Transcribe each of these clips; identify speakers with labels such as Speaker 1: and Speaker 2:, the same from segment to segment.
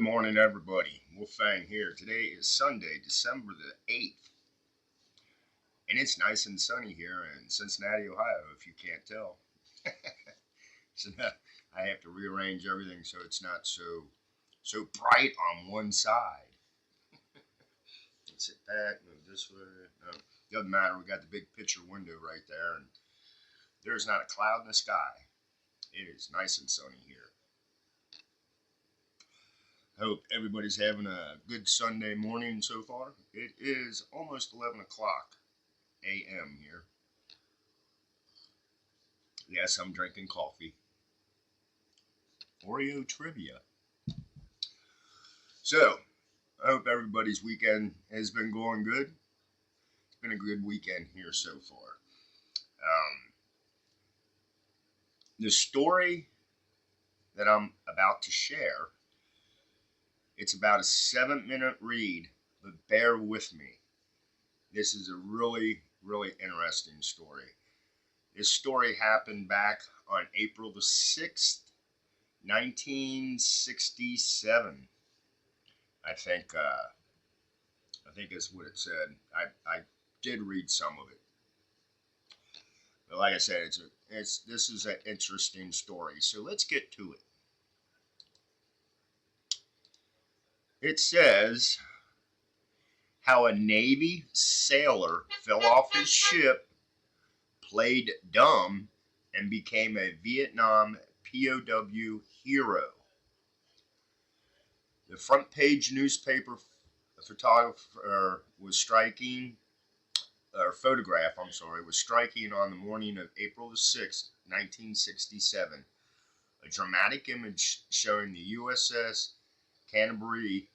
Speaker 1: Good morning, everybody. Wolfang here. Today is Sunday, December the 8th, and it's nice and sunny here in Cincinnati, Ohio, if you can't tell. So I have to rearrange everything so it's not so bright on one side. Let's sit back, move this way. No, doesn't matter. We got the big picture window right there, and there's not a cloud in the sky. It is nice and sunny here. I hope everybody's having a good Sunday morning so far. It is almost 11 o'clock a.m. here. Yes, I'm drinking coffee. Oreo trivia. So, I hope everybody's weekend has been going good. It's been a good weekend here so far. The story that I'm about to share, it's about a 7-minute read, but bear with me. This is a really interesting story. This story happened back on April the 6th, 1967. I think that's what it said. I did read some of it, but like I said, this is an interesting story. So let's get to it. It says how a Navy sailor fell off his ship, played dumb, and became a Vietnam POW hero. The front page newspaper photographer was striking on the morning of April the 6th, 1967. A dramatic image showing the USS Canterbury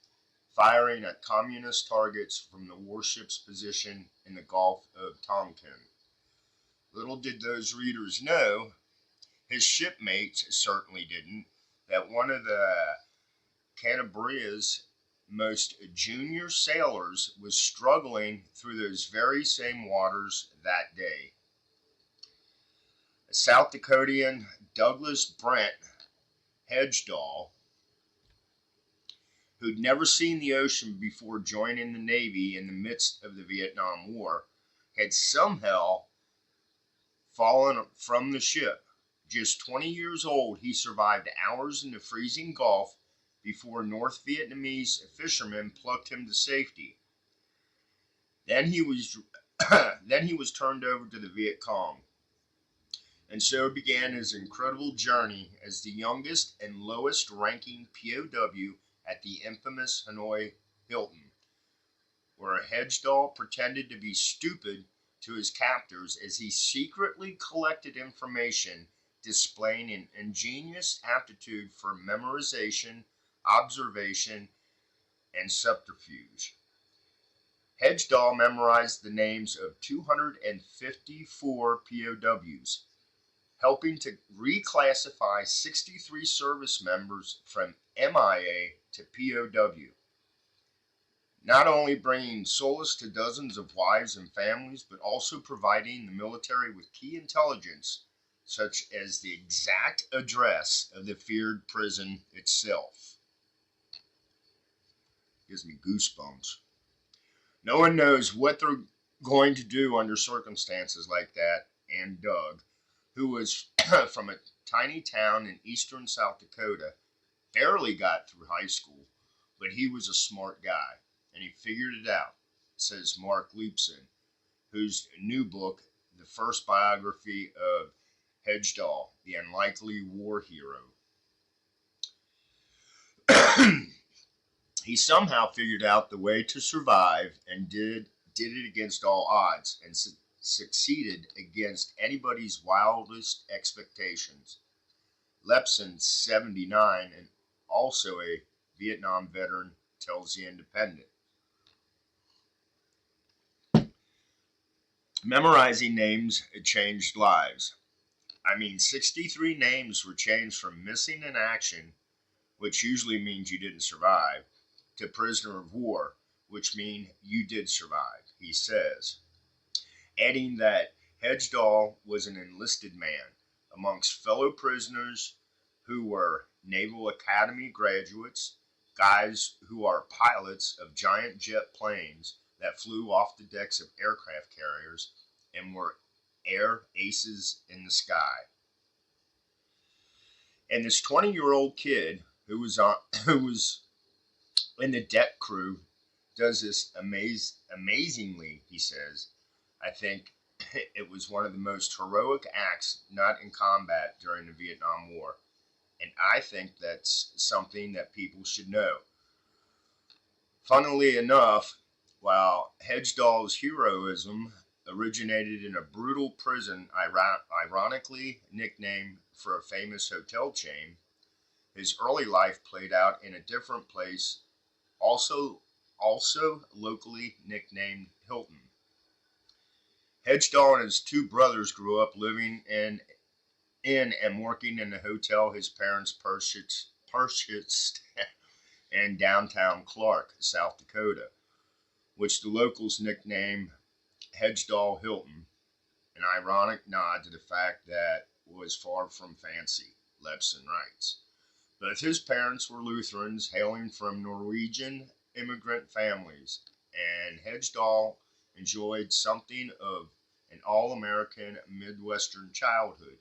Speaker 1: firing at communist targets from the warship's position in the Gulf of Tonkin. Little did those readers know, his shipmates certainly didn't, that one of the Canterbury's most junior sailors was struggling through those very same waters that day. South Dakotan Douglas Brent Hedgedahl, who'd never seen the ocean before joining the Navy in the midst of the Vietnam War, had somehow fallen from the ship. Just 20 years old, he survived hours in the freezing Gulf before North Vietnamese fishermen plucked him to safety. Then he was turned over to the Viet Cong. And so began his incredible journey as the youngest and lowest ranking POW at the infamous Hanoi Hilton, where Hedgedahl pretended to be stupid to his captors as he secretly collected information displaying an ingenious aptitude for memorization, observation, and subterfuge. Hedgedahl memorized the names of 254 POWs, helping to reclassify 63 service members from MIA to POW, not only bringing solace to dozens of wives and families, but also providing the military with key intelligence, such as the exact address of the feared prison itself. Gives me goosebumps. No one knows what they're going to do under circumstances like that, and Doug, who was from a tiny town in eastern South Dakota, barely got through high school, but he was a smart guy, and he figured it out, says Mark Leipson, whose new book, the first biography of Hedgedahl, the unlikely war hero. He somehow figured out the way to survive and did it against all odds and succeeded against anybody's wildest expectations. Leipzig, 79, and also a Vietnam veteran, tells The Independent. Memorizing names changed lives. 63 names were changed from missing in action, which usually means you didn't survive, to prisoner of war, which means you did survive, he says, adding that Hedgedahl was an enlisted man amongst fellow prisoners who were Naval Academy graduates, guys who are pilots of giant jet planes that flew off the decks of aircraft carriers and were air aces in the sky. And this 20-year-old kid who was in the deck crew does this amazingly, he says. I think it was one of the most heroic acts not in combat during the Vietnam War. And I think that's something that people should know. Funnily enough, while Hedgedall's heroism originated in a brutal prison, ironically nicknamed for a famous hotel chain, his early life played out in a different place, also locally nicknamed Hilton. Hedgedall and his two brothers grew up living in and working in the hotel his parents purchased in downtown Clark, South Dakota, which the locals nicknamed Hedgedall Hilton, an ironic nod to the fact that it was far from fancy, Lepson writes. Both his parents were Lutherans hailing from Norwegian immigrant families, and Hedgedall enjoyed something of an all-American Midwestern childhood,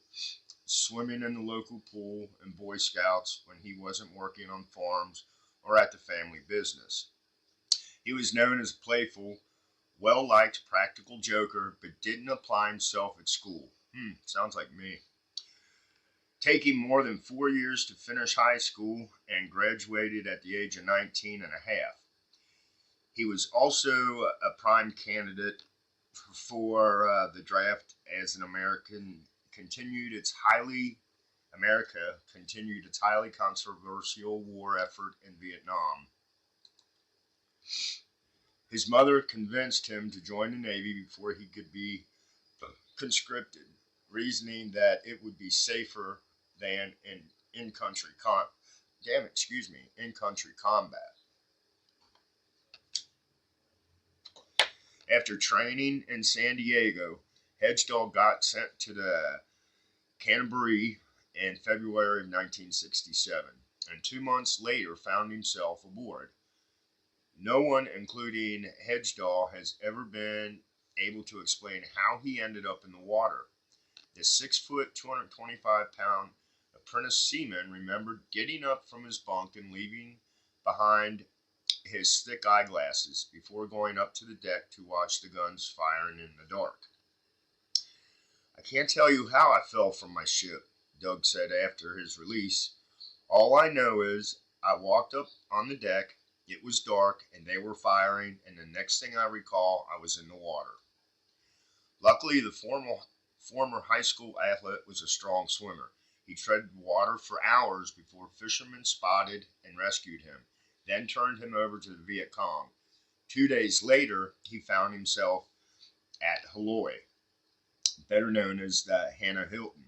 Speaker 1: swimming in the local pool and Boy Scouts when he wasn't working on farms or at the family business. He was known as a playful, well-liked practical joker, but didn't apply himself at school. Sounds like me. Taking more than 4 years to finish high school and graduated at the age of 19 and a half. He was also a prime candidate for the draft as America continued its highly controversial war effort in Vietnam. His mother convinced him to join the Navy before he could be conscripted, reasoning that it would be safer than in-country combat. After training in San Diego, Hedgedall got sent to the Canterbury in February of 1967, and 2 months later found himself aboard. No one, including Hedgedall, has ever been able to explain how he ended up in the water. The 6-foot, 225-pound apprentice seaman remembered getting up from his bunk and leaving behind his thick eyeglasses before going up to the deck to watch the guns firing in the dark. I can't tell you how I fell from my ship, Doug said after his release. All I know is I walked up on the deck, it was dark, and they were firing, and the next thing I recall, I was in the water. Luckily, the former high school athlete was a strong swimmer. He treaded water for hours before fishermen spotted and rescued him, then turned him over to the Viet Cong. 2 days later, he found himself at Hanoi, better known as the Hannah Hilton,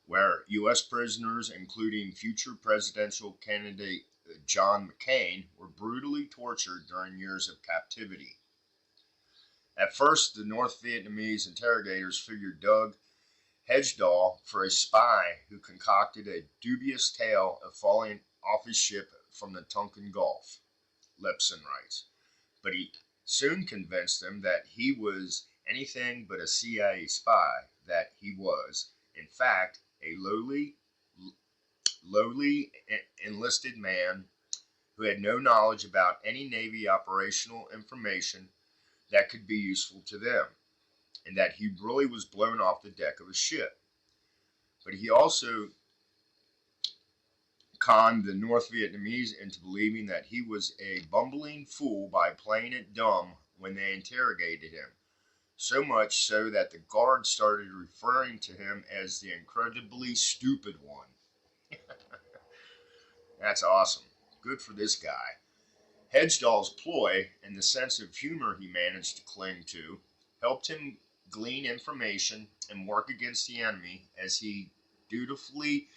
Speaker 1: where U.S. prisoners, including future presidential candidate John McCain, were brutally tortured during years of captivity. At first, the North Vietnamese interrogators figured Doug Hedgedall for a spy who concocted a dubious tale of falling off his ship from the Tonkin Gulf, Lepson writes. But he soon convinced them that he was anything but a CIA spy, that he was, in fact, a lowly enlisted man who had no knowledge about any Navy operational information that could be useful to them, and that he really was blown off the deck of a ship. But he also conned the North Vietnamese into believing that he was a bumbling fool by playing it dumb when they interrogated him, so much so that the guards started referring to him as the incredibly stupid one. That's awesome. Good for this guy. Hedgedall's ploy and the sense of humor he managed to cling to helped him glean information and work against the enemy as he dutifully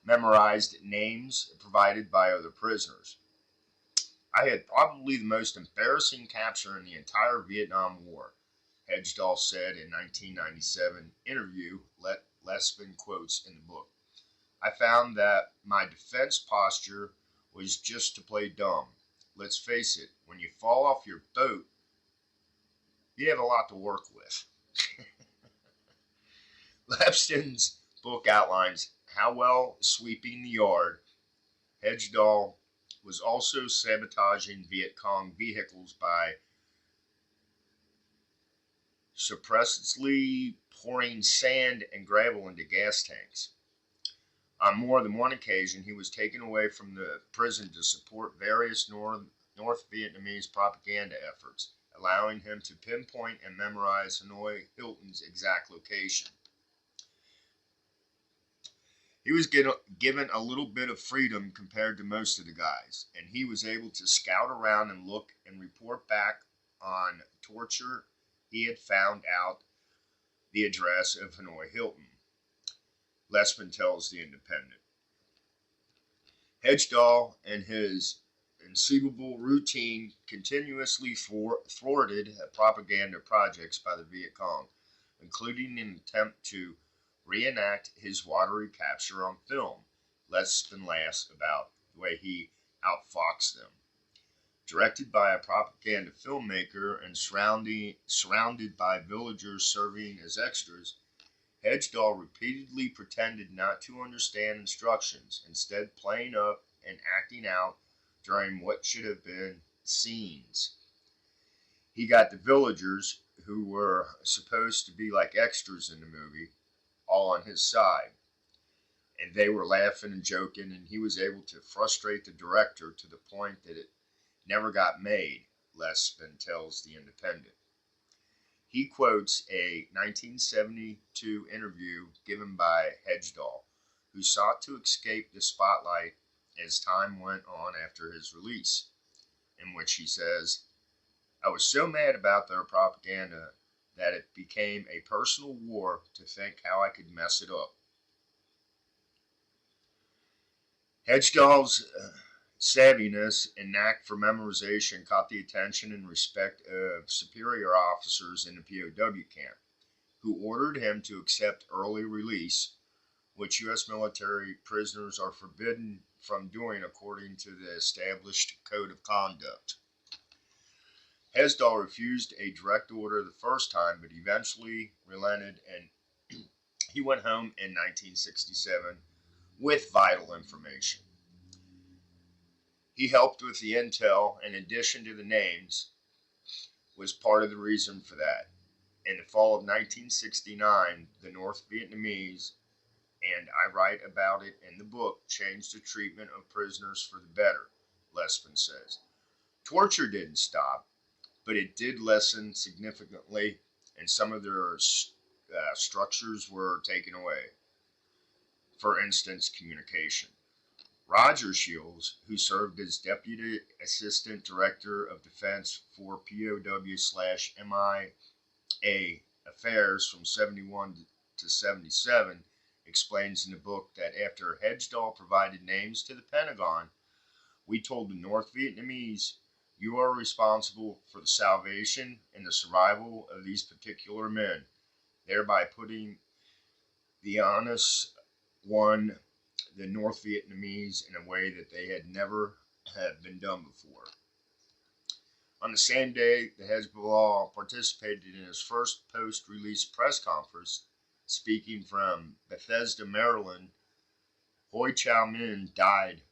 Speaker 1: memorized names provided by other prisoners. I had probably the most embarrassing capture in the entire Vietnam War, Hedgedall said in 1997 interview Lespin quotes in the book. I found that my defense posture was just to play dumb. Let's face it, when you fall off your boat, you have a lot to work with. Lapston's book outlines how while sweeping the yard, Hedgedahl was also sabotaging Viet Cong vehicles by suppressively pouring sand and gravel into gas tanks. On more than one occasion, he was taken away from the prison to support various North Vietnamese propaganda efforts, allowing him to pinpoint and memorize Hanoi Hilton's exact location. He was given a little bit of freedom compared to most of the guys, and he was able to scout around and look and report back on torture he had found out the address of Hanoi Hilton. Lespin tells The Independent. Hedgedahl and his inconceivable routine continuously thwarted propaganda projects by the Viet Cong, including an attempt to reenact his watery capture on film. Lespin laughs about the way he outfoxed them. Directed by a propaganda filmmaker and surrounded by villagers serving as extras, Hedgedahl repeatedly pretended not to understand instructions, instead playing up and acting out during what should have been scenes. He got the villagers, who were supposed to be like extras in the movie, all on his side. And they were laughing and joking, and he was able to frustrate the director to the point that it never got made, Lespin tells The Independent. He quotes a 1972 interview given by Hedgedahl, who sought to escape the spotlight as time went on after his release, in which he says, "I was so mad about their propaganda that it became a personal war to think how I could mess it up." Hedgedahl's savviness and knack for memorization caught the attention and respect of superior officers in the POW camp, who ordered him to accept early release, which U.S. military prisoners are forbidden from doing according to the established code of conduct. Hedgedahl refused a direct order the first time, but eventually relented, and he went home in 1967 with vital information. He helped with the intel, in addition to the names, was part of the reason for that. In the fall of 1969, the North Vietnamese, and I write about it in the book, changed the treatment of prisoners for the better, Lespin says. Torture didn't stop, but it did lessen significantly, and some of their structures were taken away. For instance, communication. Roger Shields, who served as Deputy Assistant Director of Defense for POW/MIA Affairs from 71 to 77, explains in the book that after Hedgedahl provided names to the Pentagon, "We told the North Vietnamese, you are responsible for the salvation and the survival of these particular men, thereby putting the onus on the North Vietnamese in a way that they had never been done before." On the same day, the Hezbollah participated in his first post-release press conference. Speaking from Bethesda, Maryland, Ho Chi Minh died,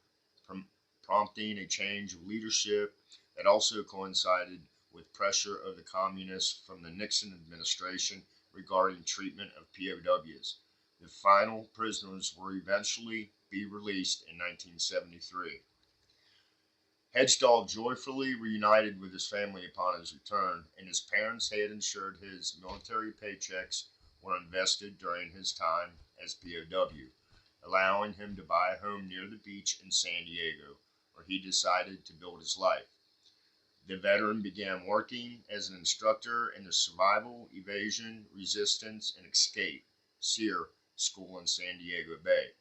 Speaker 1: prompting a change of leadership that also coincided with pressure of the communists from the Nixon administration regarding treatment of POWs. The final prisoners were eventually be released in 1973. Hedgedahl joyfully reunited with his family upon his return, and his parents had ensured his military paychecks were invested during his time as POW, allowing him to buy a home near the beach in San Diego, where he decided to build his life. The veteran began working as an instructor in the Survival, Evasion, Resistance, and Escape SEER school in San Diego Bay,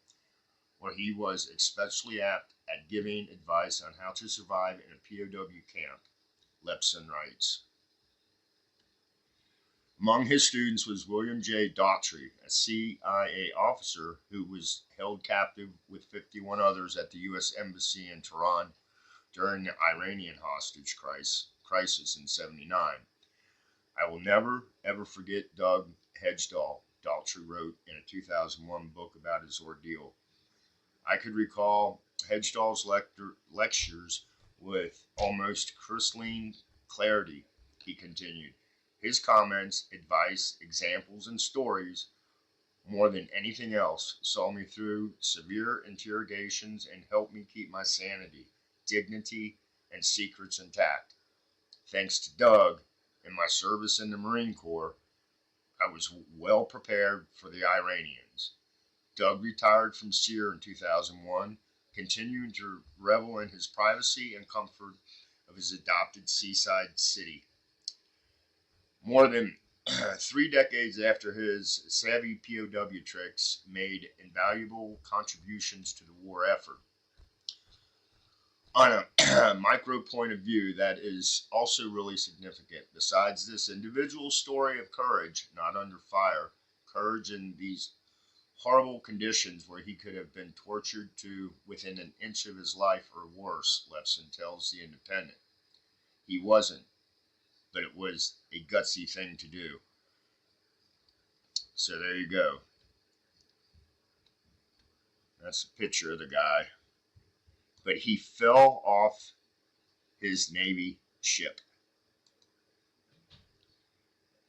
Speaker 1: where he was especially apt at giving advice on how to survive in a POW camp, Lespin writes. Among his students was William J. Daughtry, a CIA officer who was held captive with 51 others at the U.S. Embassy in Tehran during the Iranian hostage crisis in '79. I will never, ever forget Doug Hedgedahl, Daughtry wrote in a 2001 book about his ordeal. I could recall Hedgedahl's lectures with almost crystalline clarity, he continued. His comments, advice, examples, and stories, more than anything else, saw me through severe interrogations and helped me keep my sanity, dignity, and secrets intact. Thanks to Doug and my service in the Marine Corps, I was well prepared for the Iranians. Doug retired from SEER in 2001, continuing to revel in his privacy and comfort of his adopted seaside city. More than 3 decades after his savvy POW tricks made invaluable contributions to the war effort. On a micro point of view, that is also really significant. Besides this individual story of courage, not under fire, courage in these horrible conditions where he could have been tortured to within an inch of his life or worse, Levson tells The Independent. He wasn't, but it was a gutsy thing to do. So there you go. That's a picture of the guy. But he fell off his Navy ship.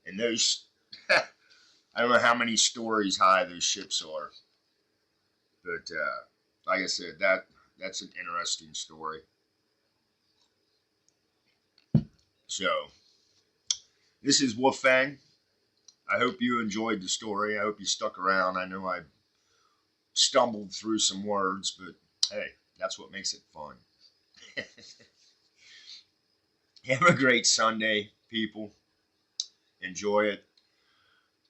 Speaker 1: And those, I don't know how many stories high those ships are. But like I said, that's an interesting story. So, this is Wolfang. I hope you enjoyed the story. I hope you stuck around. I know I stumbled through some words, but hey, that's what makes it fun. Have a great Sunday, people. Enjoy it.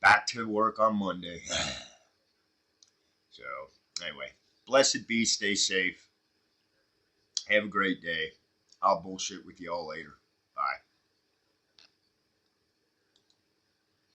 Speaker 1: Back to work on Monday. So, anyway, blessed be, stay safe. Have a great day. I'll bullshit with y'all later.